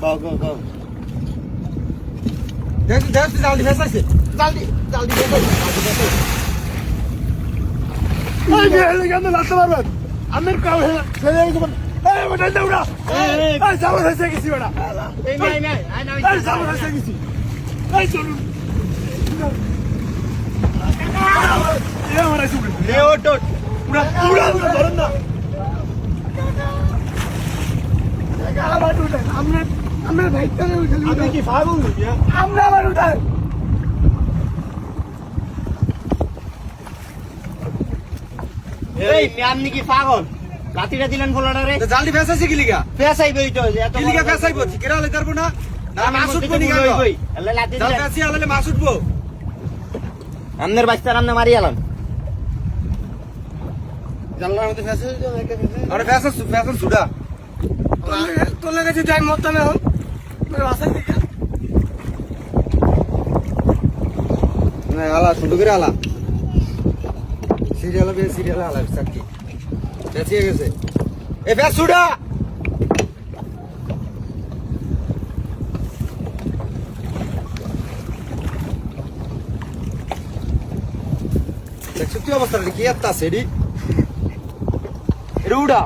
কও কও কও দেখ দেখ জলদি ফেসাইছে জলদি জলদি ফেসাইছে এই যে কেন লাগতে পারবেন আমের কাউ ছেড়ে দেব এই বড় দাউড়া এই যাও হইছে গেছি বড়া এই নাই নাই আই না এই যাও হইছে গেছি এই চলুন এ আমারে সুবি লে ওটো পুরা পুরা ধরেন না আবার উঠেন আমরা ভাইটা উঠে আপনি কি পাগল নাকি আমরা আবার উঠেন এই আপনি কি পাগল লাঠিটা দিলেন ফলাটা রে জলদি ফেসাইছে কি লিগা ফেসাইবে তো এত কি লিগা ফেসাইবো ঠিকরা লই পারবো না না মাছ উঠবো নি গালো কই আল্লাহ লাঠি জল দিলেন ফেসি আলালে মাছ উঠবো আমনের বাচ্চার আমনে মারি আলাম জানলার মধ্যে ফেসে আরে ফেসাস সুডা তোর লাগে যদি আমি মরতাম এখন তোর বাসায় দিকে না আলা সুন্দর করে আলা সিরিয়াল আলা সাকি বেঁচিয়ে গেছে এ ফেস সুডা দেখছো কি অবস্থা কি একটা সেডি এটা উড়া